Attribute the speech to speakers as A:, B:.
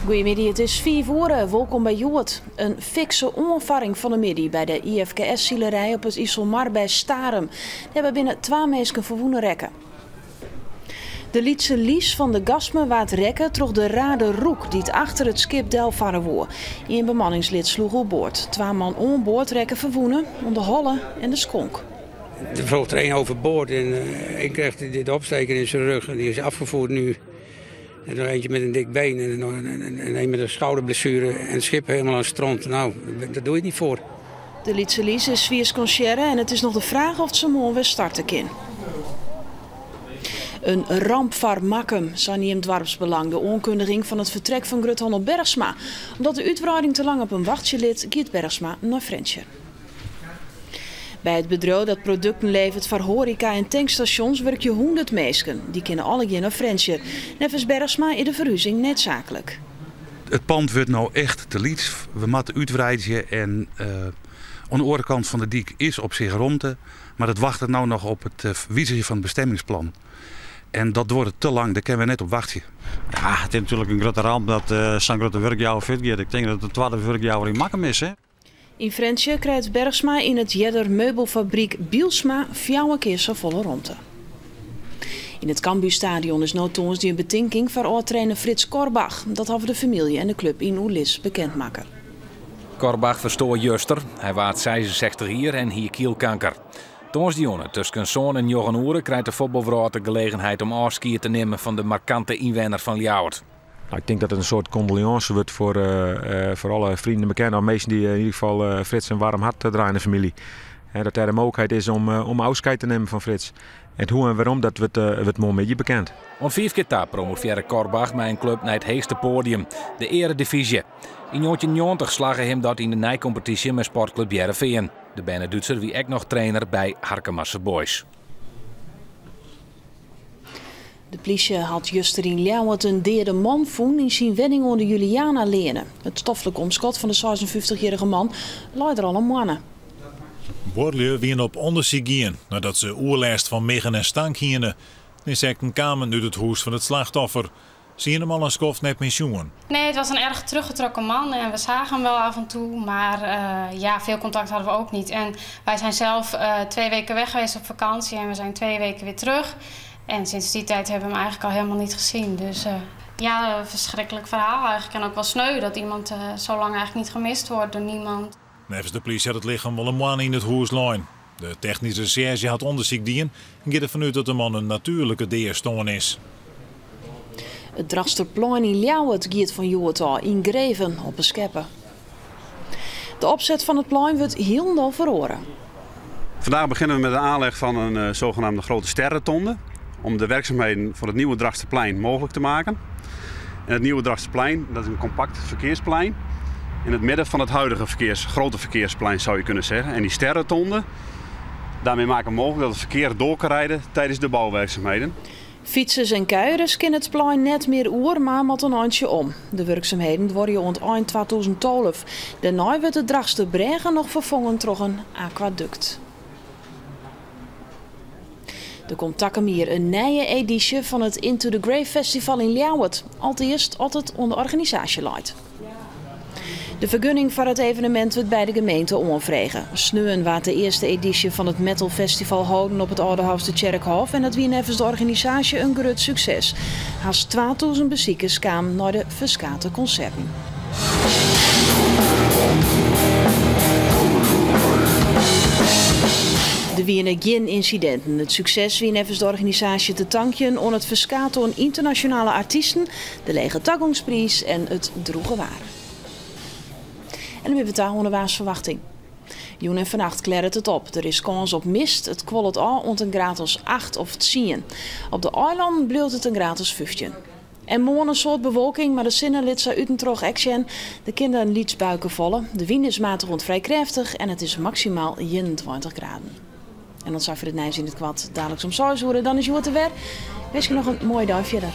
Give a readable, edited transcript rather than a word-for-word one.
A: Goedemiddag, het is 4 uur. Welkom bij Joert. Een fikse onvaring van de middag bij de IFKS-zielerij op het IJsselmar bij Starem. Die hebben binnen 2 mensen verwoenen rekken. De Lietse Lies van de Gasme waard rekken troch de rade roek die het achter het schip Delvaren woer. Een bemanningslid sloeg op boord. 2 man onboord rekken verwoenen om de holle en de skonk.
B: Er vloog er één overboord en ik kreeg dit opsteker in zijn rug en die is afgevoerd nu. En nog eentje met een dik been en een met een schouderblessure en het schip helemaal aan het strand. Nou, daar doe je niet voor.
A: De Lietse Lies is Viers Concierre en het is nog de vraag of ze morgen weer starten kan. Een ramp voor Makkum, zei niet in het dorpsbelang de onkundiging van het vertrek van Gruthandel Bergsma. Omdat de uitbreiding te lang op een wachtje lid, gaat Bergsma naar Frensje. Bij het bedrijf dat producten levert voor horeca en tankstations werk je 100 mensen. Die kennen alle naar Frensje. Nevens Bergsma is de verhuizing net zakelijk.
C: Het pand wordt nou echt te liet. We moeten uitbreiden en aan de andere kant van de dik is op zich rondte. Maar het wacht nou nog op het wijzigen van het bestemmingsplan. En dat wordt te lang, daar kunnen we net op wachten.
D: Ja, het is natuurlijk een grote ramp dat zo'n grote werkjouwer fit gaat. Ik denk dat het 12e werkjouwer in Makkum is. Hè?
A: In Frensje krijgt Bergsma in het Jedder meubelfabriek Bielsma 4 keer zo volle rondte. In het Cambuurstadion is notoons die een betinking voor oud-trainer Frits Korbach. Dat hebben de familie en de club in Oelis bekendmaken.
E: Korbach verstoor juster. Hij waard 66 hier en hier kielkanker. Toonsdionne tussen zoon en Jochen Oeren krijgt de voetbalvrouw de gelegenheid om afscheid te nemen van de markante inwoner van Ljouwert.
F: Ik denk dat het een soort condoleance wordt voor alle vrienden en bekenden. Mensen die in ieder geval Frits een warm hart draaien in de familie. Dat er de mogelijkheid is om afscheid te nemen van Frits. En hoe en waarom, dat wordt mooi met je bekend.
E: Om 5 keer ta promoveerde Korbach met een club naar het hoogste podium, de Eredivisie. In 1990 slagen hem dat in de nijcompetitie met sportclub Heerenveen. De Benedutser wie ook nog trainer bij Harkemasse Boys.
A: De politie had juster in Ljouwert een derde man voen in zijn wedding onder Juliana Leene. Het stoffelijk omschot van de 56-jarige man leidt er al een mannen.
G: Boorlui wien op onderzoek gingen nadat ze oerlijst van Miggen en Stank hielden. Insecten kwamen uit het huis van het slachtoffer. Zie je hem al een skoft net pensioen?
H: Nee, het was een erg teruggetrokken man en we zagen hem wel af en toe, maar veel contact hadden we ook niet. En wij zijn zelf 2 weken weg geweest op vakantie en we zijn 2 weken weer terug. En sinds die tijd hebben we hem eigenlijk al helemaal niet gezien. Dus een verschrikkelijk verhaal eigenlijk. En ook wel sneu dat iemand zo lang eigenlijk niet gemist wordt door niemand.
G: Nevens de politie had het lichaam wel een man in het huis liggen. De technische recherche had onderzoek dien en gaat ervan uit dat de man een natuurlijke deerstoorn is.
A: Het Drachterplein in Ljouwert gaat van Joertal in Greven op een scheppen. De opzet van het plein wordt helemaal verloren.
I: Vandaag beginnen we met de aanleg van een zogenaamde grote sterrentonde. Om de werkzaamheden voor het nieuwe Drachterplein mogelijk te maken. En het nieuwe Drachterplein, dat is een compact verkeersplein. In het midden van het huidige grote verkeersplein zou je kunnen zeggen. En die sterrentonde, daarmee maken we mogelijk dat het verkeer door kan rijden tijdens de bouwwerkzaamheden.
A: Fietsers en kuiers kunnen het plein net meer oer, maar met een handje om. De werkzaamheden worden rond eind 2012. Daarna wordt het Drachterbregen nog vervangen door een aquaduct. Er komt takkenmier een nieuwe editie van het Into the Grave Festival in Ljouwert. Allereerst altijd onder organisatie leidt. De vergunning voor het evenement wordt bij de gemeente omvregen. Sneun waard de eerste editie van het Metal Festival houden op het Oudehoofdse Tjerkhof en dat wie nevens de organisatie een groot succes. Haast 2000 bezoekers kwamen naar de verskate concerten. Er waren geen incidenten. Het succes wie nevens de organisatie te danken aan het verskaten aan internationale artiesten, de lege toegangsprijs en het droege waren. En dan hebben we het onder waarsverwachting. Joen en vannacht klert het op. Er is kans op mist. Het kwol het al ont een graad 8 of 10. Op de eilanden bleef het een graad 15. En morgen een soort bewolking, maar de zinnen liet ze uitentrog action. De kinderen liet buiken vallen. De wind is matig rond vrij krachtig en het is maximaal 21 graden. En dan zou je het nieuws in het kwad dadelijk om 6 uur. Dan is Joert er weer. Wens je nog een mooie dag verder.